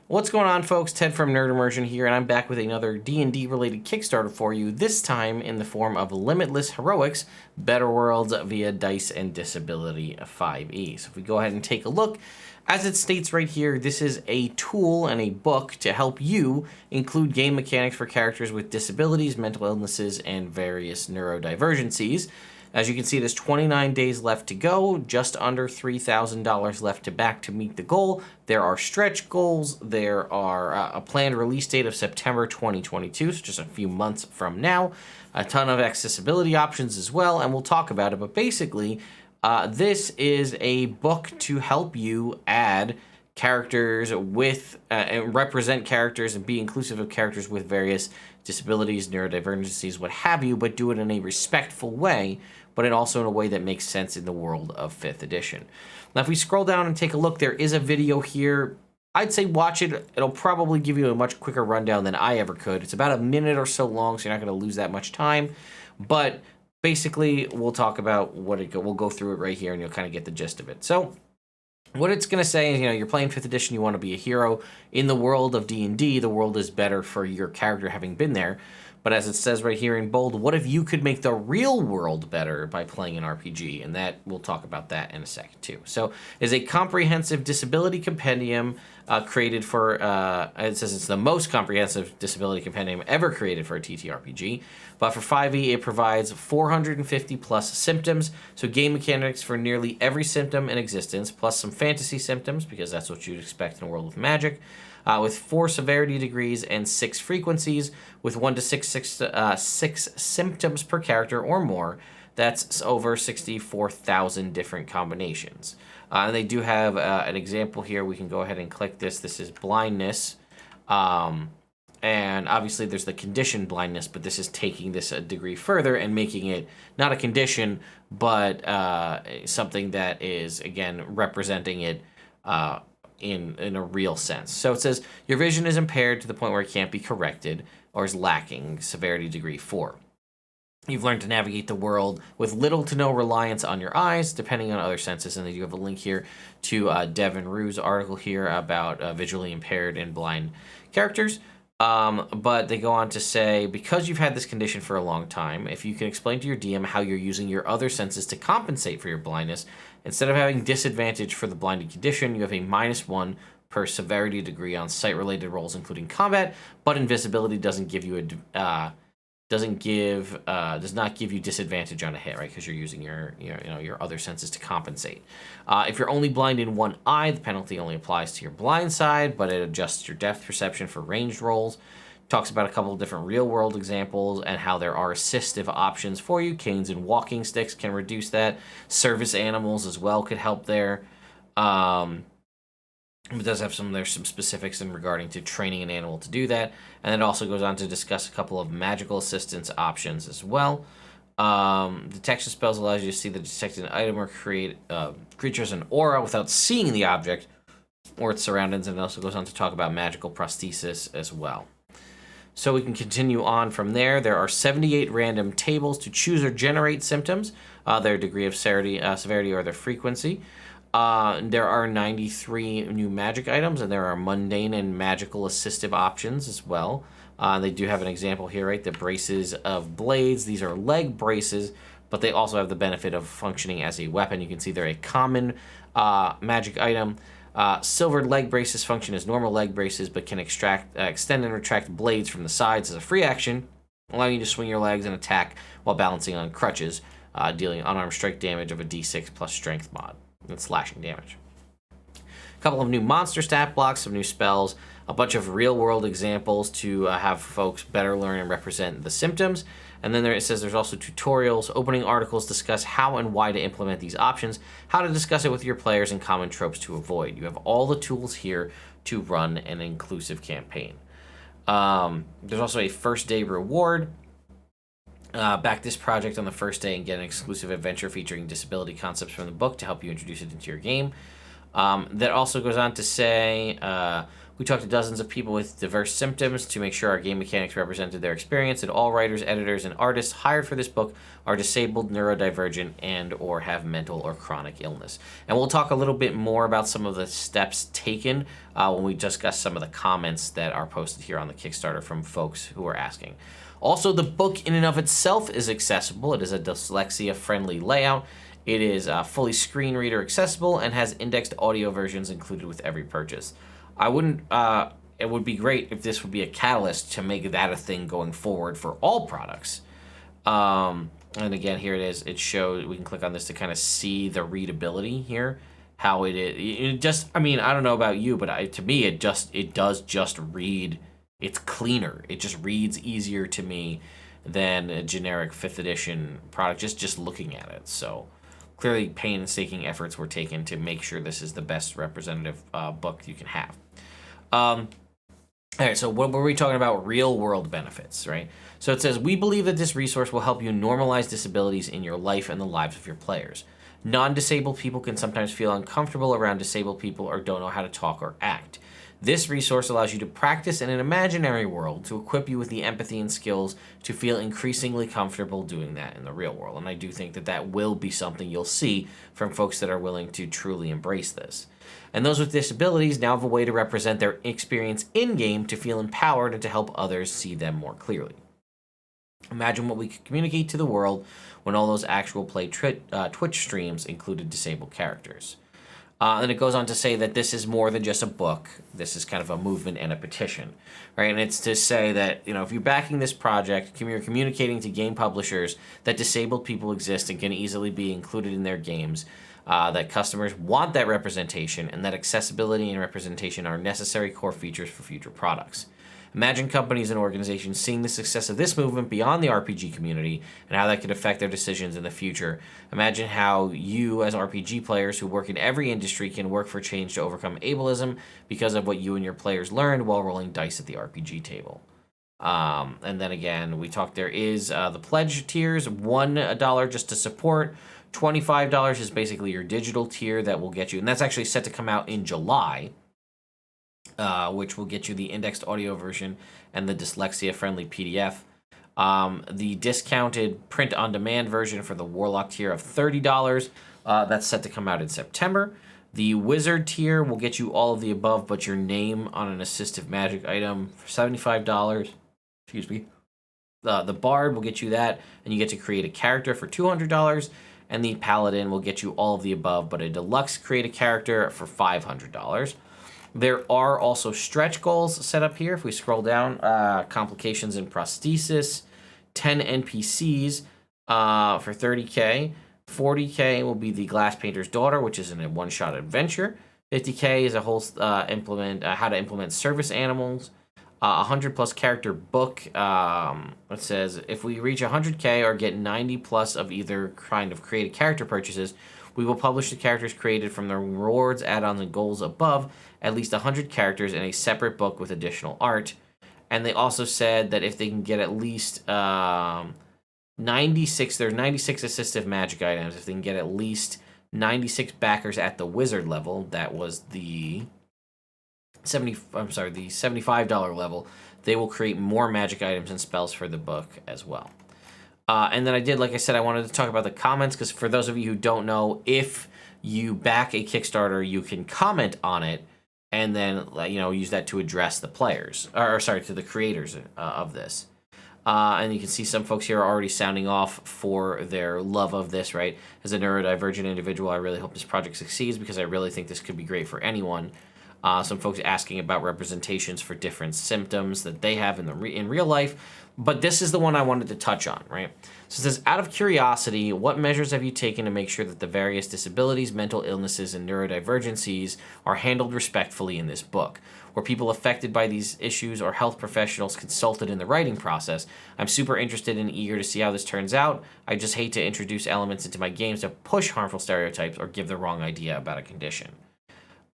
What's going on, folks? Ted from Immersion here, and I'm back with another D&D related Kickstarter for you, this time in the form of Limitless Heroics, Better Worlds via Dice and Disability 5e. So if we go ahead and take a look, as it states right here, this is a tool and a book to help you include game mechanics for characters with disabilities, mental illnesses, and various neurodivergencies. As you can see, there's 29 days left to go, just under $3,000 left to back to meet the goal. There are stretch goals. There are a planned release date of September 2022, so just a few months from now. A ton of accessibility options as well, and we'll talk about it. But basically, this is a book to help you add characters with and represent characters and be inclusive of characters with various disabilities, neurodivergencies, what have you, but do it in a respectful way, but also in a way that makes sense in the world of 5th edition. Now, if we scroll down and take a look, there is a video here. I'd say watch it. It'll probably give you a much quicker rundown than I ever could. It's about a minute or so long, so you're not going to lose that much time. But basically, we'll talk about we'll go through it right here, and you'll kind of get the gist of it. So what it's going to say is, you're playing 5th edition, you want to be a hero. In the world of D&D, the world is better for your character having been there. But as it says right here in bold, what if you could make the real world better by playing an RPG? And that we'll talk about that in a second too. So is a comprehensive disability compendium created for, it says it's the most comprehensive disability compendium ever created for a TTRPG. But for 5e, it provides 450 plus symptoms. So game mechanics for nearly every symptom in existence, plus some fantasy symptoms, because that's what you'd expect in a world with magic. With 4 severity degrees and 6 frequencies, with 1 to 6 symptoms per character or more. That's over 64,000 different combinations. And they do have an example here. We can go ahead and click this. This is blindness. And obviously there's the condition blindness, but this is taking this a degree further and making it not a condition, but something that is, again, representing it in a real sense. So it says your vision is impaired to the point where it can't be corrected or is lacking, severity degree 4. You've learned to navigate the world with little to no reliance on your eyes, depending on other senses. And they do have a link here to Devin Rue's article here about visually impaired and blind characters. But they go on to say, because you've had this condition for a long time, if you can explain to your DM how you're using your other senses to compensate for your blindness, instead of having disadvantage for the blinded condition, you have a -1 per severity degree on sight-related rolls, including combat. But invisibility does not give you disadvantage on a hit, right? Because you're using your other senses to compensate. If you're only blind in one eye, the penalty only applies to your blind side, but it adjusts your depth perception for ranged rolls. Talks about a couple of different real-world examples and how there are assistive options for you. Canes and walking sticks can reduce that. Service animals as well could help there. It does have there's some specifics in regarding to training an animal to do that. And it also goes on to discuss a couple of magical assistance options as well. Detection spells allows you to see the detected item or create creatures an aura without seeing the object or its surroundings. And it also goes on to talk about magical prosthesis as well. So we can continue on from there. There are 78 random tables to choose or generate symptoms, their degree of severity or their frequency. There are 93 new magic items, and there are mundane and magical assistive options as well. They do have an example here, right? The braces of blades. These are leg braces, but they also have the benefit of functioning as a weapon. You can see they're a common magic item. Silvered leg braces function as normal leg braces, but can extend and retract blades from the sides as a free action, allowing you to swing your legs and attack while balancing on crutches, dealing unarmed strike damage of a d6 plus strength mod and slashing damage. A couple of new monster stat blocks, some new spells, a bunch of real-world examples to have folks better learn and represent the symptoms. And then it says there's also tutorials, opening articles discuss how and why to implement these options, how to discuss it with your players, and common tropes to avoid. You have all the tools here to run an inclusive campaign. There's also a first day reward. Back this project on the first day and get an exclusive adventure featuring disability concepts from the book to help you introduce it into your game. That also goes on to say, We talked to dozens of people with diverse symptoms to make sure our game mechanics represented their experience, and all writers, editors, and artists hired for this book are disabled, neurodivergent, and or have mental or chronic illness. And we'll talk a little bit more about some of the steps taken when we discuss some of the comments that are posted here on the Kickstarter from folks who are asking. Also, the book in and of itself is accessible. It is a dyslexia-friendly layout. It is fully screen reader accessible and has indexed audio versions included with every purchase. It would be great if this would be a catalyst to make that a thing going forward for all products. And again, here it is. It shows, we can click on this to kind of see the readability here, how it is. It just, I mean, I don't know about you, but to me, it does just read. It's cleaner. It just reads easier to me than a generic 5th edition product, just looking at it. So clearly painstaking efforts were taken to make sure this is the best representative book you can have. All right, so what were we talking about? Real world benefits, right? So it says, we believe that this resource will help you normalize disabilities in your life and the lives of your players. Non-disabled people can sometimes feel uncomfortable around disabled people or don't know how to talk or act. This resource allows you to practice in an imaginary world to equip you with the empathy and skills to feel increasingly comfortable doing that in the real world. And I do think that that will be something you'll see from folks that are willing to truly embrace this. And those with disabilities now have a way to represent their experience in-game to feel empowered and to help others see them more clearly. Imagine what we could communicate to the world when all those actual play Twitch streams included disabled characters. And it goes on to say that this is more than just a book. This is kind of a movement and a petition, right? And it's to say that, you know, if you're backing this project, you're communicating to game publishers that disabled people exist and can easily be included in their games, that customers want that representation, and that accessibility and representation are necessary core features for future products. Imagine companies and organizations seeing the success of this movement beyond the RPG community and how that could affect their decisions in the future. Imagine how you, as RPG players who work in every industry, can work for change to overcome ableism because of what you and your players learned while rolling dice at the RPG table. And then again, we talked, there is the pledge tiers, $1 just to support. $25 is basically your digital tier that will get you, and that's actually set to come out in July. Which will get you the indexed audio version and the dyslexia-friendly PDF. The discounted print-on-demand version for the Warlock tier of $30, that's set to come out in September. The Wizard tier will get you all of the above but your name on an assistive magic item for $75. Excuse me. The Bard will get you that, and you get to create a character for $200. And the Paladin will get you all of the above but a deluxe create a character for $500. There are also stretch goals set up here. If we scroll down, complications in prosthesis, 10 NPCs for $30K. $40K will be the Glass Painter's Daughter, which is in a one-shot adventure. $50K is a whole how to implement service animals. 100 plus character book. It says if we reach 100K or get 90 plus of either kind of created character purchases, we will publish the characters created from the rewards, add-ons, and goals above, at least 100 characters in a separate book with additional art. And they also said that if they can get at least 96, there's 96 assistive magic items. If they can get at least 96 backers at the wizard level, that was the the $75 level, they will create more magic items and spells for the book as well. And then like I said, I wanted to talk about the comments, because for those of you who don't know, if you back a Kickstarter, you can comment on it and then, use that to address the players, to the creators of this. And you can see some folks here are already sounding off for their love of this, right? As a neurodivergent individual, I really hope this project succeeds because I really think this could be great for anyone. Some folks asking about representations for different symptoms that they have in real life. But this is the one I wanted to touch on, right? So it says, out of curiosity, what measures have you taken to make sure that the various disabilities, mental illnesses, and neurodivergencies are handled respectfully in this book? Were people affected by these issues or health professionals consulted in the writing process? I'm super interested and eager to see how this turns out. I just hate to introduce elements into my games to push harmful stereotypes or give the wrong idea about a condition.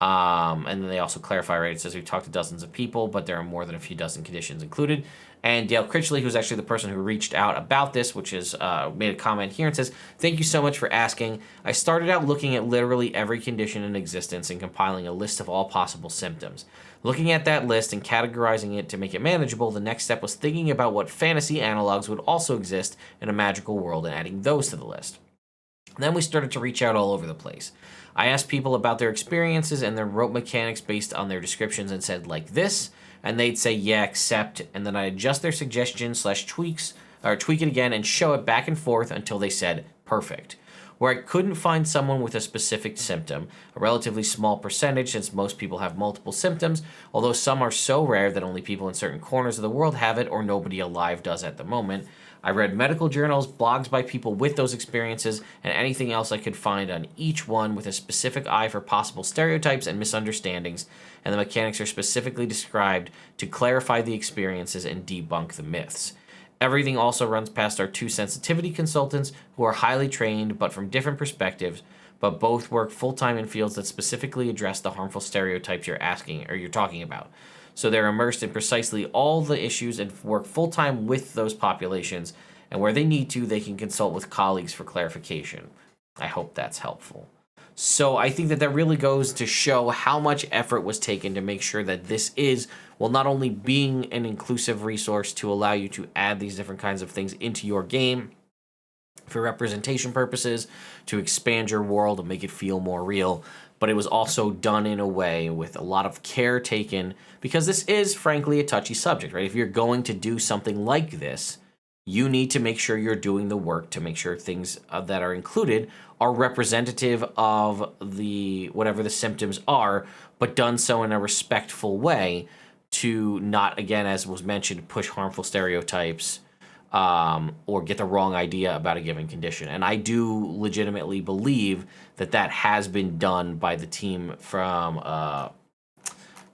And then they also clarify, right? It says we've talked to dozens of people, but there are more than a few dozen conditions included. And Dale Critchley, who's actually the person who reached out about this, which is made a comment here and says, thank you so much for asking. I started out looking at literally every condition in existence and compiling a list of all possible symptoms. Looking at that list and categorizing it to make it manageable, the next step was thinking about what fantasy analogs would also exist in a magical world and adding those to the list. Then we started to reach out all over the place. I asked people about their experiences and their rope mechanics based on their descriptions and said, like this, and they'd say, yeah, accept, and then I'd adjust their suggestions / tweaks, or tweak it again and show it back and forth until they said, perfect. Where I couldn't find someone with a specific symptom, a relatively small percentage since most people have multiple symptoms, although some are so rare that only people in certain corners of the world have it or nobody alive does at the moment, I read medical journals, blogs by people with those experiences, and anything else I could find on each one with a specific eye for possible stereotypes and misunderstandings, and the mechanics are specifically described to clarify the experiences and debunk the myths. Everything also runs past our 2 sensitivity consultants who are highly trained but from different perspectives, but both work full-time in fields that specifically address the harmful stereotypes you're talking about. So they're immersed in precisely all the issues and work full-time with those populations, and where they need to, they can consult with colleagues for clarification. I hope that's helpful. So I think that really goes to show how much effort was taken to make sure that this is, well, not only being an inclusive resource to allow you to add these different kinds of things into your game for representation purposes, to expand your world and make it feel more real, but it was also done in a way with a lot of care taken, because this is, frankly, a touchy subject, right? If you're going to do something like this, you need to make sure you're doing the work to make sure things that are included are representative of whatever the symptoms are, but done so in a respectful way to not, again, as was mentioned, push harmful stereotypes or get the wrong idea about a given condition. And I do legitimately believe that has been done by the team from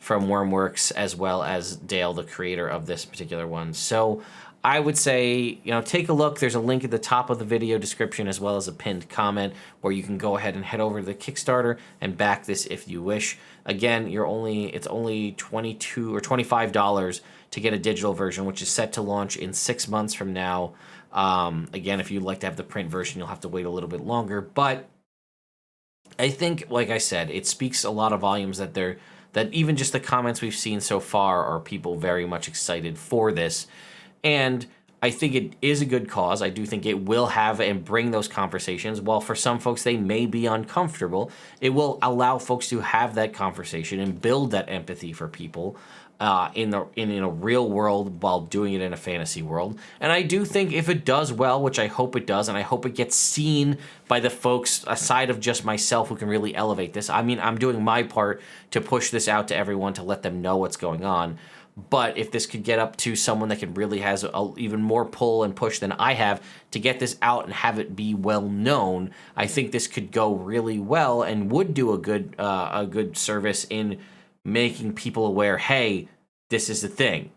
Wormworks, as well as Dale, the creator of this particular one. So I would say, take a look. There's a link at the top of the video description as well as a pinned comment where you can go ahead and head over to the Kickstarter and back this if you wish. Again, it's only $22 or $25 to get a digital version, which is set to launch in 6 months from now. Again, if you'd like to have the print version, you'll have to wait a little bit longer. But I think, like I said, it speaks a lot of volumes that even just the comments we've seen so far are people very much excited for this. And I think it is a good cause. I do think it will have and bring those conversations. While for some folks they may be uncomfortable, it will allow folks to have that conversation and build that empathy for people in a real world while doing it in a fantasy world. And I do think if it does well, which I hope it does, and I hope it gets seen by the folks aside of just myself who can really elevate this. I mean, I'm doing my part to push this out to everyone to let them know what's going on. But if this could get up to someone that can really has even more pull and push than I have to get this out and have it be well known, I think this could go really well and would do a good service in making people aware, hey, this is the thing.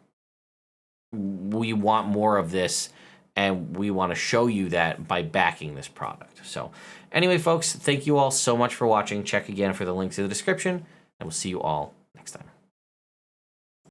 We want more of this, and we want to show you that by backing this product. So anyway, folks, thank you all so much for watching. Check again for the links in the description, and we'll see you all next time.